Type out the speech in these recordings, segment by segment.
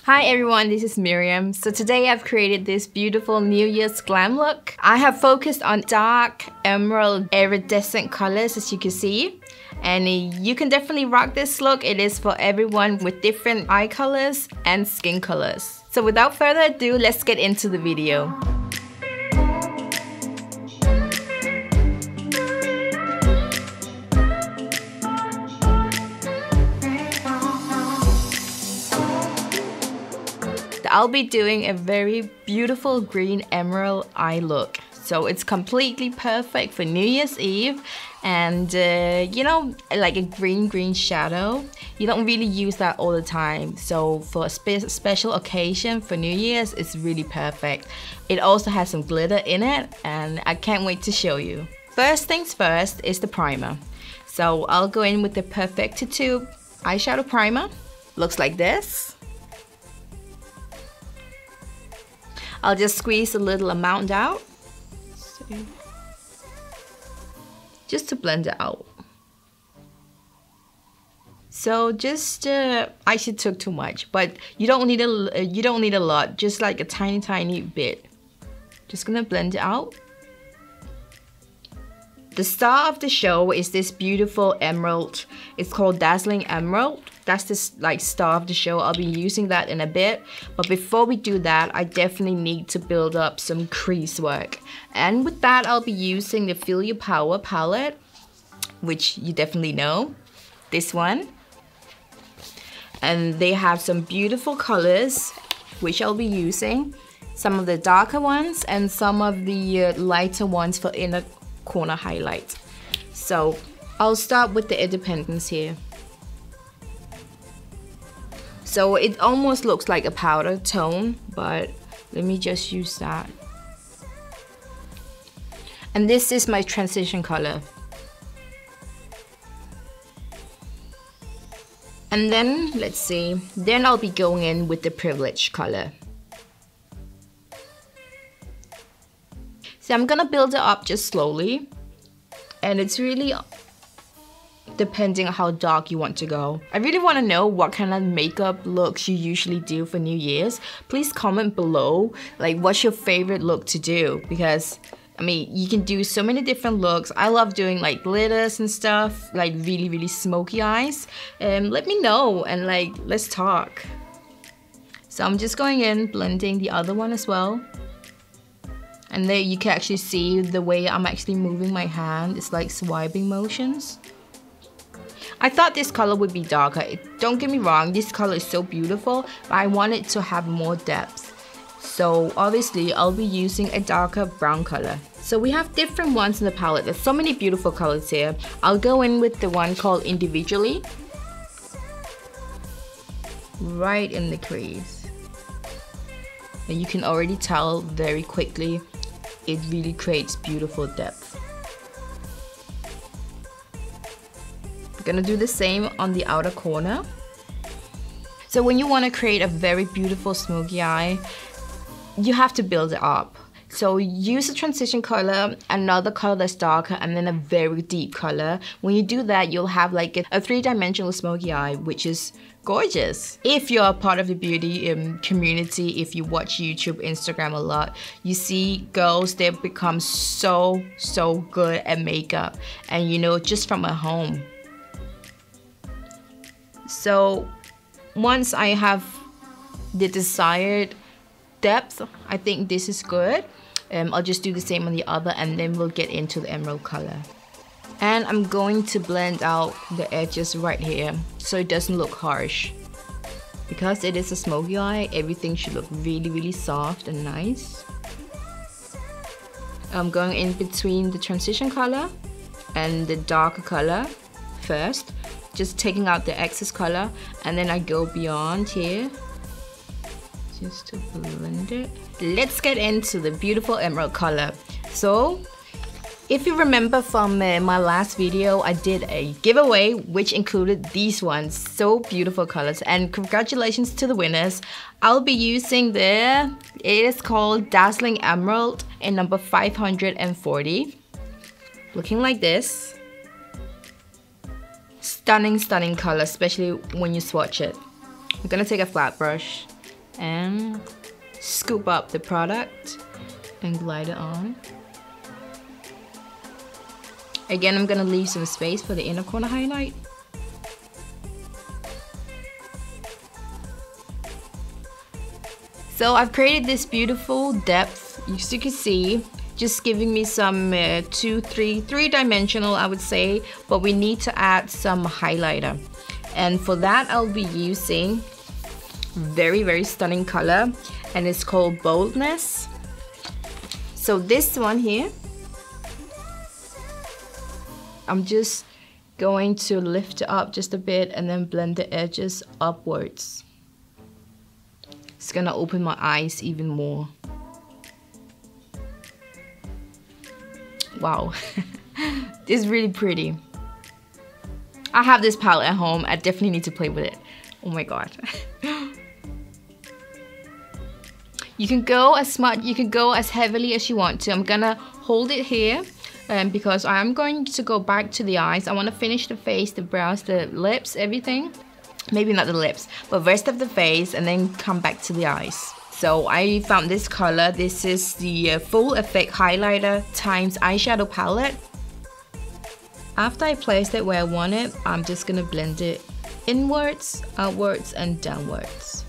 Hi everyone, this is Miriam. So today I've created this beautiful New Year's glam look. I have focused on dark, emerald, iridescent colors as you can see. And you can definitely rock this look. It is for everyone with different eye colors and skin colors. So without further ado, let's get into the video. I'll be doing a very beautiful green emerald eye look. So it's completely perfect for New Year's Eve and you know, like a green shadow. You don't really use that all the time. So for a special occasion for New Year's, it's really perfect. It also has some glitter in it and I can't wait to show you. First things first is the primer. So I'll go in with the PERFECTitude eyeshadow primer. Looks like this. I'll just squeeze a little amount out, just to blend it out. So just, I actually took too much, but you don't need a lot, just like a tiny bit. Just gonna blend it out. The star of the show is this beautiful emerald. It's called Dazzling Emerald. That's the like star of the show. I'll be using that in a bit. But before we do that, I definitely need to build up some crease work. And with that, I'll be using the Feel Your Power palette, which you definitely know. This one. And they have some beautiful colors, which I'll be using. Some of the darker ones and some of the lighter ones for inner corner highlight. So I'll start with the Independence here. So it almost looks like a powder tone, but let me just use that. And this is my transition color. And then, let's see, then I'll be going in with the Privilege color. So I'm gonna build it up just slowly. And it's really depending on how dark you want to go. I really want to know what kind of makeup looks you usually do for New Year's. Please comment below, like what's your favorite look to do? Because, I mean, you can do so many different looks. I love doing like glitters and stuff, like really smoky eyes. Let me know and like, let's talk. So I'm just going in, blending the other one as well. And there you can actually see the way I'm actually moving my hand. It's like swiping motions. I thought this color would be darker. Don't get me wrong, this color is so beautiful, but I want it to have more depth. So obviously I'll be using a darker brown color. So we have different ones in the palette. There's so many beautiful colors here. I'll go in with the one called Individually. Right in the crease. And you can already tell very quickly, it really creates beautiful depth. Gonna do the same on the outer corner. So when you want to create a very beautiful smoky eye, you have to build it up. So use a transition color, another color that's darker, and then a very deep color. When you do that, you'll have like a three-dimensional smoky eye, which is gorgeous. If you're a part of the beauty community, if you watch YouTube, Instagram a lot, you see girls, they become so good at makeup, and you know, just from at home. So once I have the desired depth, I think this is good. I'll just do the same on the other and then we'll get into the emerald color. And I'm going to blend out the edges right here so it doesn't look harsh. Because it is a smoky eye, everything should look really soft and nice. I'm going in between the transition color and the darker color first. Just taking out the excess color, and then I go beyond here just to blend it. Let's get into the beautiful emerald color. So if you remember from my last video, I did a giveaway which included these ones. So beautiful colors, and congratulations to the winners. I'll be using it is called Dazzling Emerald in number 540. Looking like this. Stunning color, especially when you swatch it. I'm gonna take a flat brush and scoop up the product and glide it on. Again, I'm gonna leave some space for the inner corner highlight. So I've created this beautiful depth, as you can see, just giving me some three-dimensional, I would say, but we need to add some highlighter. And for that, I'll be using very, very stunning color, and it's called Boldness. So this one here, I'm just going to lift it up just a bit and then blend the edges upwards. It's gonna open my eyes even more. Wow, this is really pretty. I have this palette at home. I definitely need to play with it. Oh my god. You can go as much, you can go as heavily as you want to. I'm gonna hold it here because I'm going to go back to the eyes. I want to finish the face, the brows, the lips, everything. Maybe not the lips, but rest of the face, and then come back to the eyes. So I found this color. This is the Full Effect Highlighter times Eyeshadow Palette. After I place it where I want it, I'm just gonna blend it inwards, outwards, and downwards.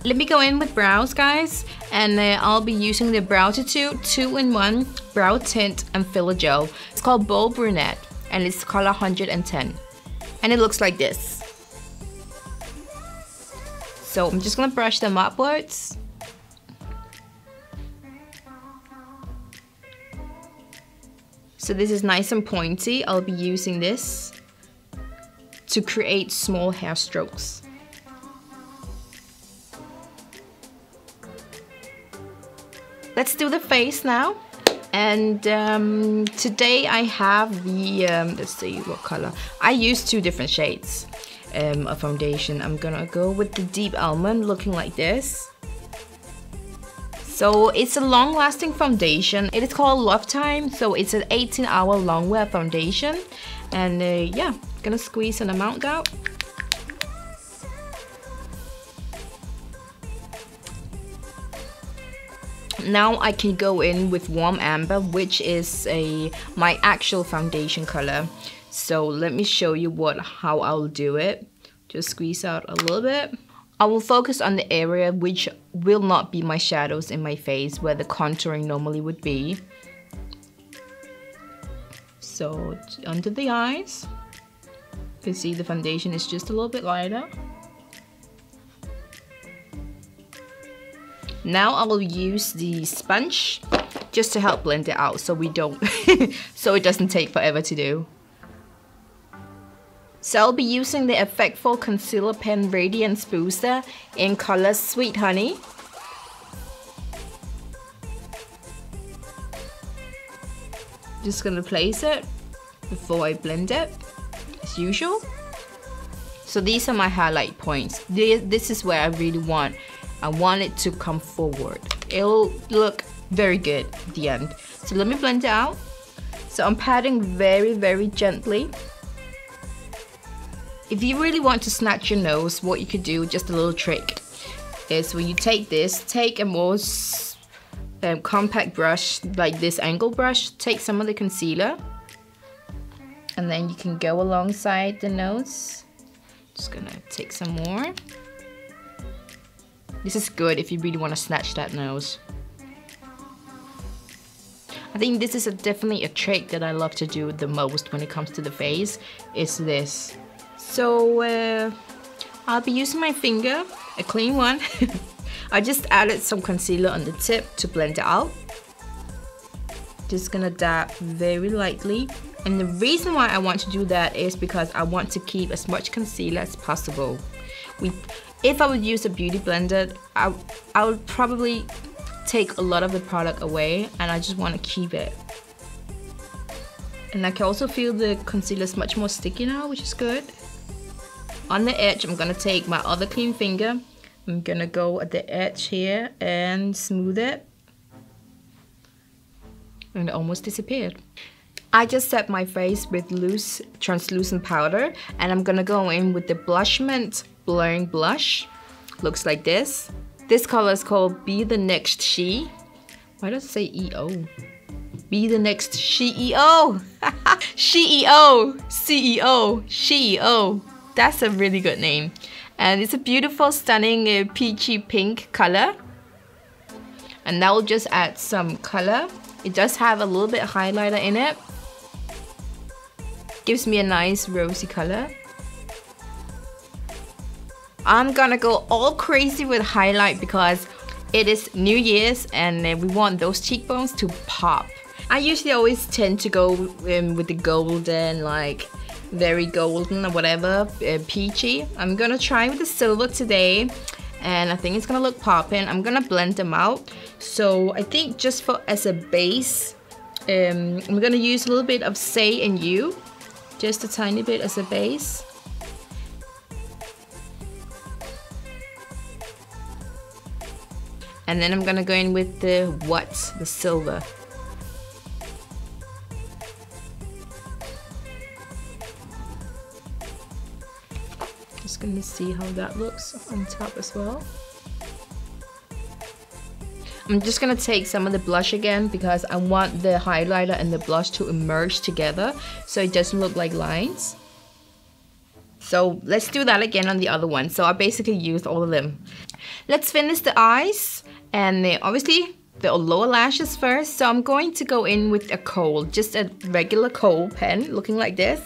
Let me go in with brows, guys, and I'll be using the BROWttitude 2-in-1 Brow Tint and Filler Gel. It's called Bold Brunette, and it's color 110. And it looks like this. So I'm just gonna brush them upwards. So this is nice and pointy. I'll be using this to create small hair strokes. Let's do the face now. And today I have the, let's see what color. I use 2 different shades of foundation. I'm gonna go with the Deep Almond, looking like this. So it's a long-lasting foundation. It is called LOVtime, so it's an 18-hour long-wear foundation. And yeah, gonna squeeze an amount out. Now I can go in with Warm Amber, which is my actual foundation color. So let me show you how I'll do it. Just squeeze out a little bit. I will focus on the area which will not be my shadows in my face, where the contouring normally would be. So under the eyes, you can see the foundation is just a little bit lighter. Now I will use the sponge just to help blend it out, so we don't, so it doesn't take forever to do. So I'll be using the Effectful Concealer Pen Radiance Booster in color Sweet Honey. Just gonna place it before I blend it, as usual. So these are my highlight points. This is where I really want. I want it to come forward. It'll look very good at the end. So let me blend it out. So I'm patting very, very gently. If you really want to snatch your nose, what you could do, just a little trick, is when you take a more compact brush, like this angle brush, take some of the concealer, and then you can go alongside the nose. Just gonna take some more. This is good if you really want to snatch that nose. I think this is definitely a trick that I love to do the most when it comes to the face, is this. So I'll be using my finger, a clean one. I just added some concealer on the tip to blend it out. Just gonna dab very lightly. And the reason why I want to do that is because I want to keep as much concealer as possible. If I would use a beauty blender, I would probably take a lot of the product away, and I just want to keep it. And I can also feel the concealer is much more sticky now, which is good. On the edge, I'm gonna take my other clean finger. I'm gonna go at the edge here and smooth it. And it almost disappeared. I just set my face with loose translucent powder, and I'm gonna go in with the BLUSHment Blurring Blush. looks like this. This color is called Be the Next She. Why does it say EO? Be the next CEO. CEO, CEO, CEO. That's a really good name. And it's a beautiful, stunning peachy pink color. And that will just add some color. It does have a little bit of highlighter in it. Gives me a nice rosy color. I'm gonna go all crazy with highlight because it is New Year's and we want those cheekbones to pop. I usually always tend to go with the golden, like very golden or whatever, peachy. I'm gonna try with the silver today and I think it's gonna look poppin'. I'm gonna blend them out. So I think just for as a base, I'm gonna use a little bit of Say and You, just a tiny bit as a base. And then I'm gonna go in with the the silver. Just gonna see how that looks on top as well. I'm just gonna take some of the blush again because I want the highlighter and the blush to emerge together so it doesn't look like lines. So let's do that again on the other one. So I basically used all of them. Let's finish the eyes and obviously the lower lashes first. So I'm going to go in with a Kohl, just a regular Kohl pen looking like this.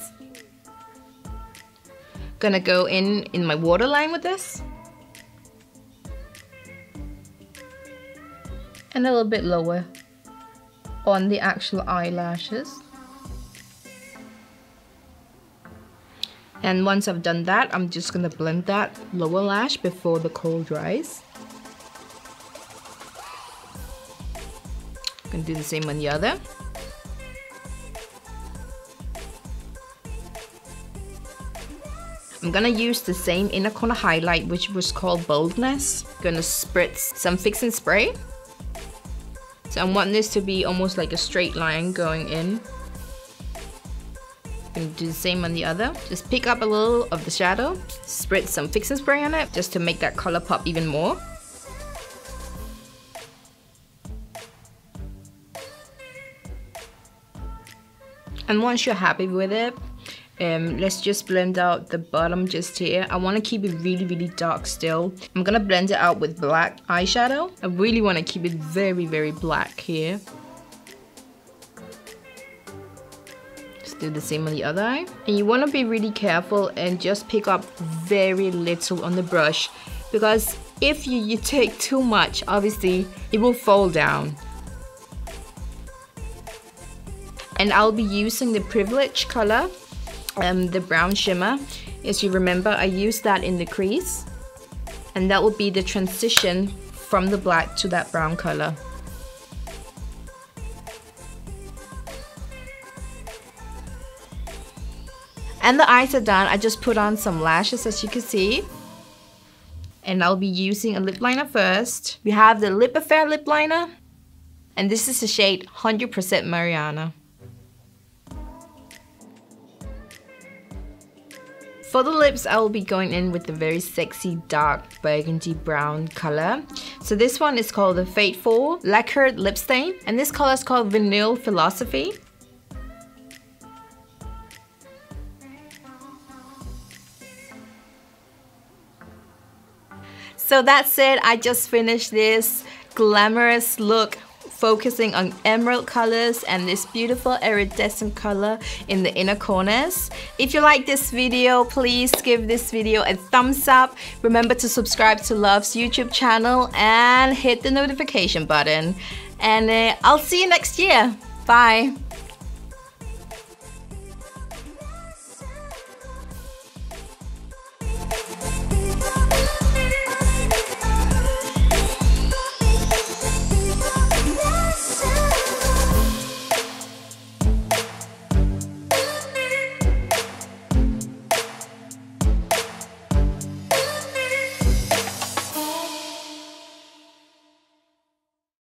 Gonna go in my waterline with this. And a little bit lower on the actual eyelashes. And once I've done that, I'm just gonna blend that lower lash before the Kohl dries. Gonna do the same on the other. I'm gonna use the same inner corner highlight, which was called Boldness. Gonna spritz some Fix and Spray. So I want this to be almost like a straight line going in. Gonna do the same on the other. Just pick up a little of the shadow, spritz some Fix and Spray on it, just to make that color pop even more. And once you're happy with it, let's just blend out the bottom just here. I want to keep it really, really dark still. I'm gonna blend it out with black eyeshadow. I really want to keep it very, very black here. Just do the same on the other eye. And you want to be really careful and just pick up very little on the brush, because if you take too much, obviously it will fall down. And I'll be using the Privilege color, the brown shimmer. As you remember, I used that in the crease. And that will be the transition from the black to that brown color. And the eyes are done. I just put on some lashes, as you can see. And I'll be using a lip liner first. We have the LIPaffair lip liner. And this is the shade 100% Mariana. For the lips, I will be going in with the very sexy dark burgundy brown color. So this one is called the FATEFUL Lacquered Lip Stain. And this color is called Vanilla Philosophy. So that's it. I just finished this glamorous look, focusing on emerald colors and this beautiful iridescent color in the inner corners. If you like this video, please give this video a thumbs up. Remember to subscribe to Love's YouTube channel and hit the notification button. And I'll see you next year. Bye.